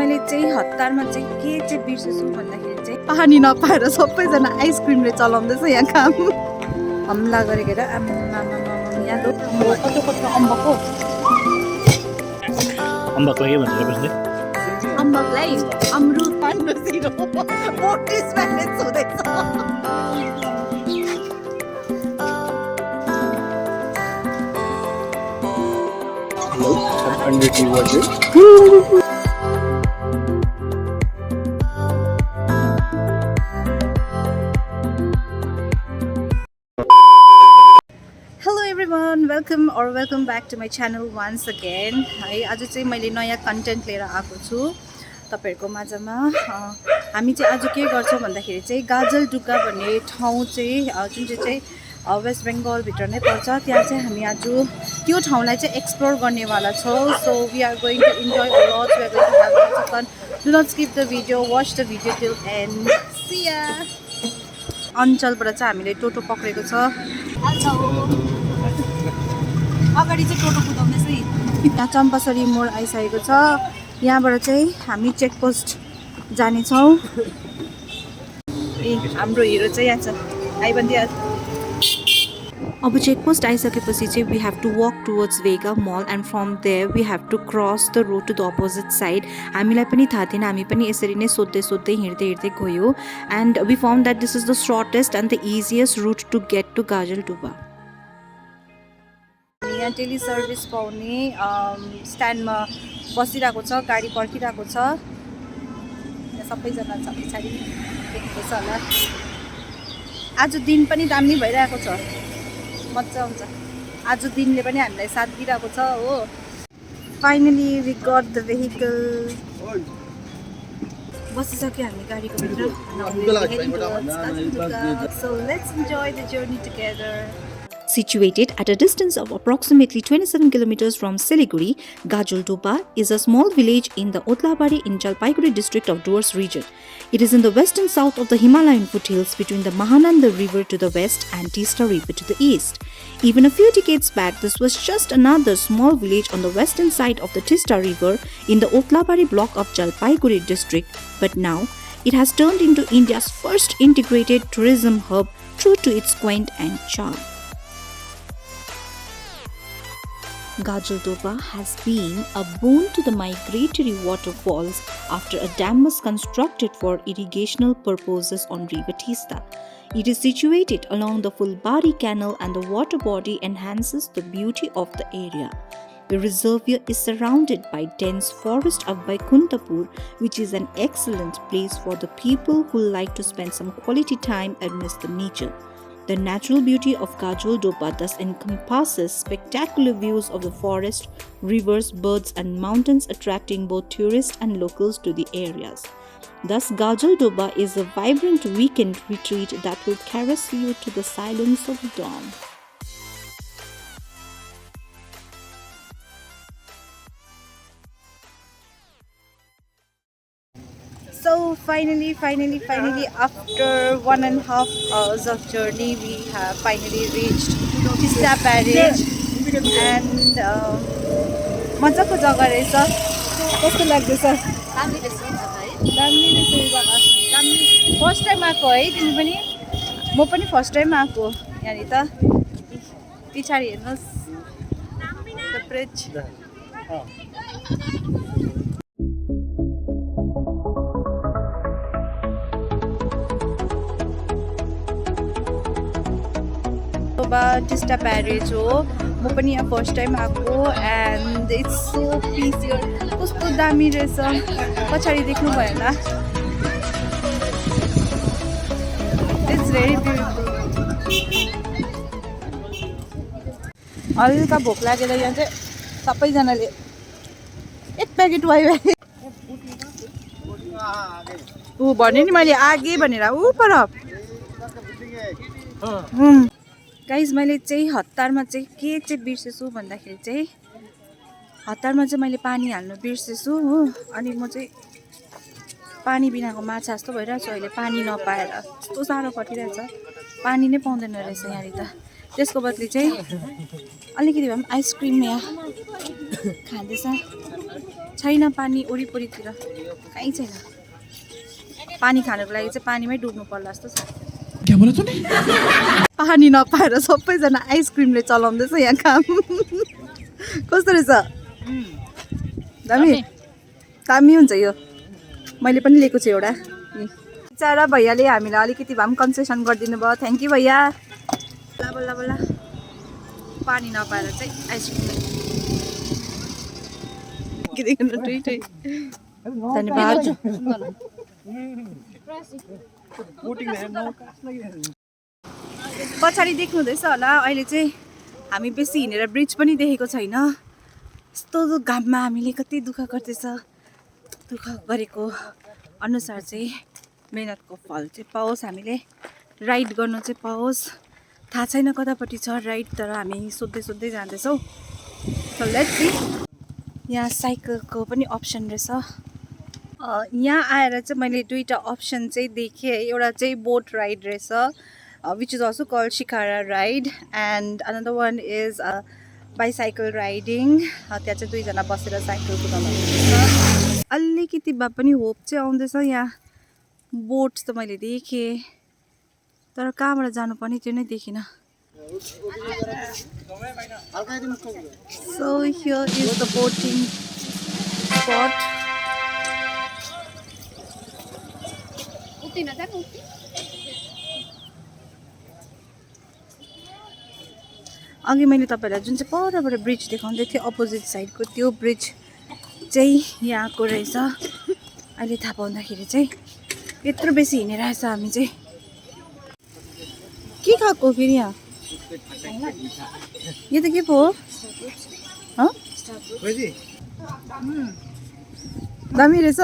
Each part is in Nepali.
मैले चाहिँ हतारमा चाहिँ के चाहिँ बिर्सेछु भन्दाखेरि चाहिँ पानी नपाएर सबैजना आइसक्रिमले चलाउँदैछ यहाँ काम हमला गरेर यहाँ कत्रो कत्रो अम्बक हो अम्बकलाई के भन्छ बस्दै अम्बकलाई अमरुद पाण्डु सिरो मोटिस ब्यालेन्स हुँदैछ Hello everyone, welcome back to my channel once again. है आज चाहिँ मैले नयाँ कन्टेन्ट लिएर आएको छु तपाईहरुको माझमा। हामी चाहिँ आज के गर्छौं भन्दाखेरि चाहिँ गाजलडुब्बा भन्ने ठाउँ चाहिँ जुन चाहिँ वेस्ट बेंगल भित्र नै पर्छ त्यहाँ चाहिँ हामी आज त्यो ठाउँलाई चाहिँ एक्सप्लोर गर्नेवाला छौं। So we are going to enjoy a lot, we are going to have lots of fun. Do not skip the video, watch the video till end see ya. अञ्चलबाट चाहिँ हामीले टोटो पक्रेको छ। अगाडि चाहिँ टोटो कुदाउँदैछ। यहाँ चम्पासरी मोड आइसकेको छ। यहाँबाट चाहिँ हामी चेकपोस्ट जाने छौं। हाम्रो हिरो चाहिँ यहाँ छ। आइबन्दिया। अब चेकपोस्ट आइसकेपछि चाहिँ we have to walk towards Vega mall and from there we have to cross the road to the opposite side. हामीलाई पनि थाहा थिएन, हामी पनि यसरी नै सोध्दै सोध्दै हिँड्दै हिँड्दै गयो and we found that this is the shortest and the easiest route to get to Gajaldubba. यहाँ टेली सर्भिस पाउने स्ट्यान्डमा बसिरहेको छ, गाडी पर्खिरहेको छ। यहाँ सबैजना छ, पछाडि देख्दैछ होला। आज दिन पनि दामी भइरहेको छ, मजा आउँछ। आज दिनले पनि हामीलाई साथ दिइरहेको छ हो। Finally we got the vehicle. बसिसक्यो हामी गाडीको भित्र। So let's enjoy the journey together. Situated at a distance of approximately 27 kilometers from Siliguri, Gajoldoba is a small village in the Otlabari in Jalpaiguri district of Duars region. It is in the west and south of the Himalayan foothills between the Mahananda River to the west and Tista River to the east. Even a few decades back, this was just another small village on the western side of the Tista River in the Otlabari block of Jalpaiguri district, but now it has turned into India's first integrated tourism hub true to its quaint and charm. Gajoldoba has been a boon to the migratory waterfalls after a dam was constructed for irrigational purposes on River Tista. It is situated along the Fulbari Canal and the water body enhances the beauty of the area. The reservoir is surrounded by dense forest of Vaikuntapur, which is an excellent place for the people who like to spend some quality time amidst the nature. The natural beauty of Gajoldoba thus encompasses spectacular views of the forest, rivers, birds and mountains, attracting both tourists and locals to the areas. Thus, Gajoldoba is a vibrant weekend retreat that will caress you to the silence of dawn. So finally, after 1.5 hours of journey, we have finally reached Tista Barrage and मजाको जग्गा रहेछ। कस्तो लाग्दैछ? दामी रहेछ है। दामी रहेछ यो जग्गा। दामी। फर्स्ट टाइम आएको है तिमी पनि? म पनि फर्स्ट टाइम आएको। यहाँनिर त पछाडि हेर्नुस्। The bridge. Tista Barrage हो। म पनि यहाँ फर्स्ट टाइम आएको and it's so peace here. कस्तो दामी रहेछ। पछाडि देख्नु भएन। It's very beautiful. हल्का भोक लागेर यहाँ चाहिँ सबैजनाले एक प्याकेट वाइ ऊ भने नि मैले आगे भनेर ऊ पर गाइज मैले चाहिँ हतारमा चाहिँ के चाहिँ बिर्सेछु भन्दाखेरि चाहिँ हतारमा चाहिँ मैले पानी हाल्नु बिर्सेछु हो। अनि म चाहिँ पानी बिनाको माछा जस्तो भइरहेको छु अहिले, पानी नपाएर यस्तो साह्रो कटिरहेछ। पानी नै पाउँदैन रहेछ यहाँनिर त। त्यसको बदली चाहिँ अलिकति भए पनि आइसक्रिम यहाँ खाँदैछ। छैन पानी वरिपरितिर। कहीँ छैन। पानी खानको लागि चाहिँ पानीमै डुब्नु पर्ला जस्तो छ। पानी नपाएर सबैजना आइसक्रिमले चलाउँदैछ यहाँ काम। कस्तो रहेछ? दामी दामी हुन्छ यो। मैले पनि लिएको छु एउटा। बिचारा भैयाले हामीलाई अलिकति भए पनि कन्सेसन गरिदिनु भयो। थ्याङ्क यू भैया। बल्ल बल्ल बल्ल पानी नपाएर चाहिँ आइसक्रिम धन्यवाद। पछाडि देख्नु हुँदैछ होला, अहिले चाहिँ हामी बेसी हिँडेर ब्रिज पनि देखेको छैन। यस्तो घाममा हामीले कति दुःख गर्दैछ। दुःख गरेको अनुसार चाहिँ मेहनतको फल चाहिँ पाओस्, हामीले राइड गर्नु चाहिँ पाओस्। थाहा छैन कतापट्टि छ राइड, तर हामी सोध्दै सोध्दै जाँदैछौँ। So let's see. यहाँ साइकलको पनि अप्सन रहेछ। यहाँ आएर चाहिँ मैले दुईवटा अप्सन चाहिँ देखेँ। एउटा चाहिँ बोट राइड रहेछ, which is also called shikara ride, and another one is bicycle riding. त्यहाँ चाहिँ दुईजना बसेर साइकल कुदाउनु हुन्छ। अलिकति भए पनि होप चाहिँ आउँदैछ। यहाँ बोट त मैले देखेँ, तर कहाँबाट जानुपर्ने त्यो नै देखिनँ। So here is the boating spot. अघि मैले तपाईँलाई जुन चाहिँ परबाट ब्रिज देखाउँदै थिएँ, अपोजिट साइडको त्यो ब्रिज चाहिँ यहाँको रहेछ। अहिले थाहा पाउँदाखेरि चाहिँ यत्रो बेसी हिँडेर आएछ हामी चाहिँ। के खाएको फेरि यहाँ? यो त के पो हो? दामी रहेछ।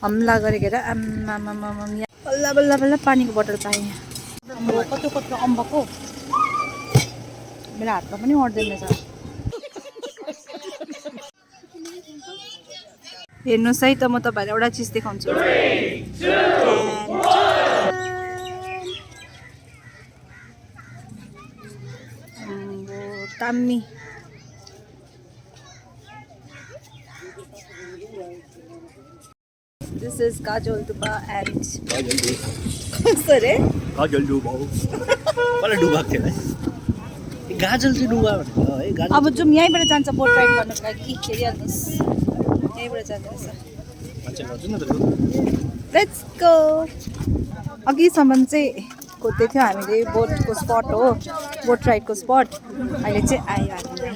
हमला गरेर आम्मामामा बल्ल बल्ल बल्ल पानीको बोतल पाएँ। कत्रो कत्रो अम्बक हो, मेरो हातमा पनि अट्दैन रहेछ। हेर्नुहोस् है त, म तपाईँलाई एउटा चिज देखाउँछु। दामी। This is Gajoldoba and कस्तो रे? Gajoldoba. मलाई डुबाएको थियो है। गाजल चाहिँ डुबा भनेको है। गाजल अब जुम यहीँबाट जान्छ बोट राइड गर्नको लागि। हेरिहाल्नुहोस्, यहीँबाट जाँदैछ। Let's go. अघिसम्म चाहिँ खोज्दै थियो हामीले बोटको स्पट हो, बोट राइडको स्पट। अहिले चाहिँ आयो हामीलाई।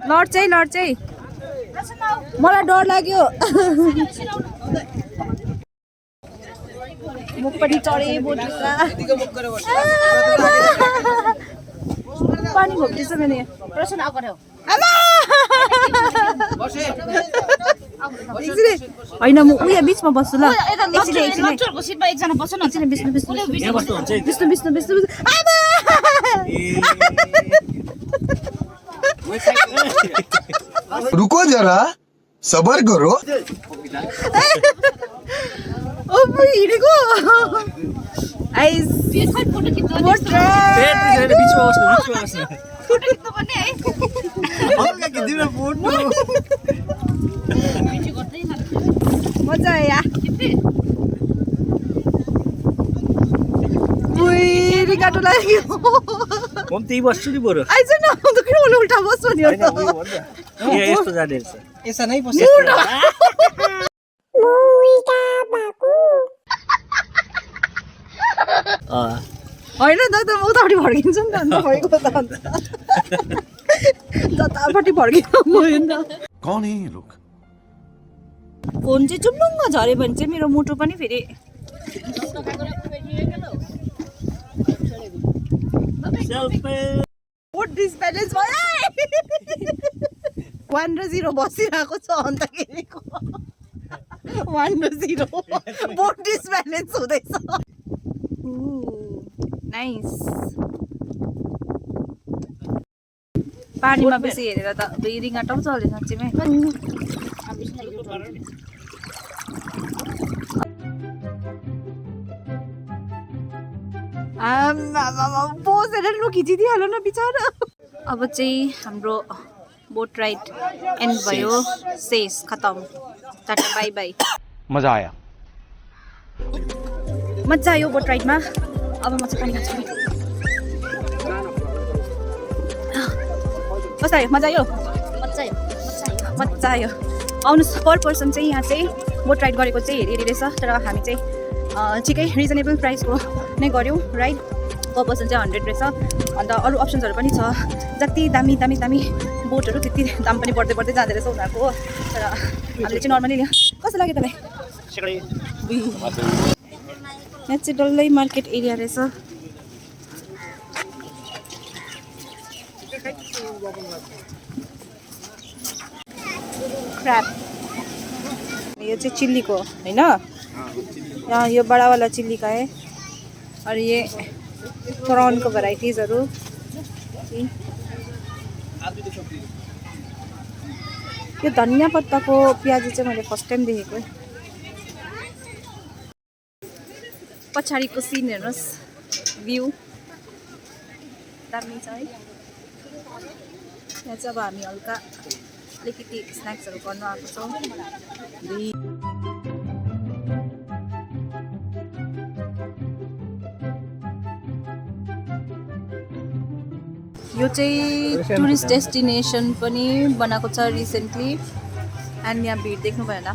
लड चाहिँ मलाई डर लाग्यो। म पनि चढेँ बोटमा। पानी घोप्दैछ मैले। होइन म उयो बिचमा बस्छु ल। रुको जरा, सबर करो। हिँडेको मजा आयो। गाटो लाग्यो। म त्यही बस्छु नि बरु। आइज न, किन उल्टा बस्छु नि? यस्तो जाने रहेछ। यसो नै बस्छ। होइन दादा, म उतापट्टि फर्किन्छु नि त। अन्त भएको त अन्त जतापट्टि फर्किनु म। कौन है ये लोग? फोन चाहिँ चुम्लुङ्ग झऱ्यो भने चाहिँ मेरो मुटु पनि फेरि डिसब्यालेन्स भयो। 1 र 0 बसिरहेको छ अन्तखेरिको। 1 र 0 बोट डिसब्यालेन्स हुँदैछ। नाइस। पानीमा बेसी हेरेर त रिङ्गा टाउ चल्यो साँच्चीमै। पोजहरू लु खिचिदिइहाल्नु न बिचरा। अब चाहिँ हाम्रो बोट राइड एन्ड भयो शेष खतम टाटा बाई बाई मजा आया मजा आयो बोट राइडमा अब म चाहिँ पानी खान्छु कस्तो आयो मजा आयो मजा आयो आउनुहोस् पर पर्सन चाहिँ यहाँ चाहिँ बोट राइड गरेको चाहिँ हेरी हेरी रहेछ तर हामी चाहिँ ठिकै रिजनेबल प्राइसको नै गऱ्यौँ राइड पर पर्सन चाहिँ 100 रहेछ अन्त अरू अप्सन्सहरू पनि छ जति दामी दामी दामी बोटहरू त्यति दाम पनि बढ्दै बढ्दै जाँदो रहेछ उनीहरूको तर हामीले चाहिँ नर्मली लियो कस्तो लाग्यो तपाईँ यहाँ चाहिँ डल्लै मार्केट एरिया रहेछ क्र्याब ये चाहिँ चिल्लीको होइन यहाँ यो बडा वाला चिल्ली का है और ये प्रॉन को भेराइटीजहरू यो धनिया पत्ताको प्याजी चाहिँ मैले फर्स्ट टाइम देखेको पछाडिको सिन हेर्नुहोस् भ्यू दामी छ है यहाँ चाहिँ अब हामी हल्का अलिकति स्न्याक्सहरू गर्न आएको छौँ यो चाहिँ टुरिस्ट डेस्टिनेसन पनि बनाएको छ रिसेन्टली एन्ड यहाँ भिड देख्नु भयो होला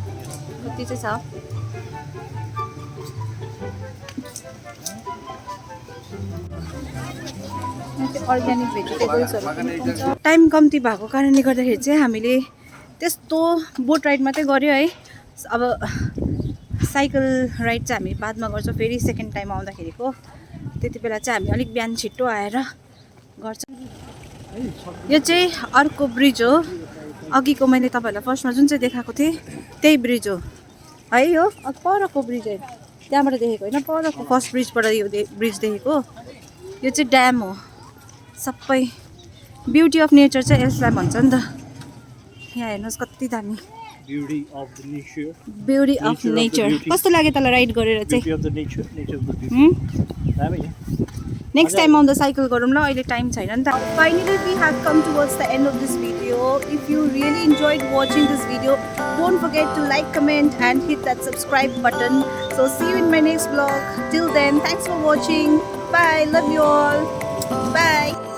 कति चाहिँ छ अर्ग्यानिक भेजिटेबल्सहरू टाइम कम्ती भएको कारणले गर्दाखेरि चाहिँ हामीले त्यस्तो बोट राइड मात्रै गऱ्यो है अब साइकल राइड चाहिँ हामी बादमा गर्छौँ फेरि सेकेन्ड टाइम आउँदाखेरिको त्यति बेला चाहिँ हामी अलिक बिहान छिट्टो आएर गर्छौँ यो चाहिँ अर्को ब्रिज हो अघिको मैले तपाईँहरूलाई फर्स्टमा जुन चाहिँ देखाएको थिएँ त्यही ब्रिज हो है यो परको ब्रिज है त्यहाँबाट देखेको होइन परको फर्स्ट ब्रिजबाट यो ब्रिज देखेको यो चाहिँ ड्याम हो सबै ब्युटी अफ नेचर चाहिँ यसलाई भन्छ नि त यहाँ हेर्नुहोस् कति दामी ब्युटी अफ नेचर कस्तो लाग्यो तँलाई राइड गरेर चाहिँ नेक्स्ट टाइम आउँदा साइकल गरौँ ल अहिले टाइम छैन नि त finally we have come towards the end of this video if you really enjoyed watching this video don't forget to like comment and hit that subscribe button so see you in my next vlog till then thanks for watching bye love you all by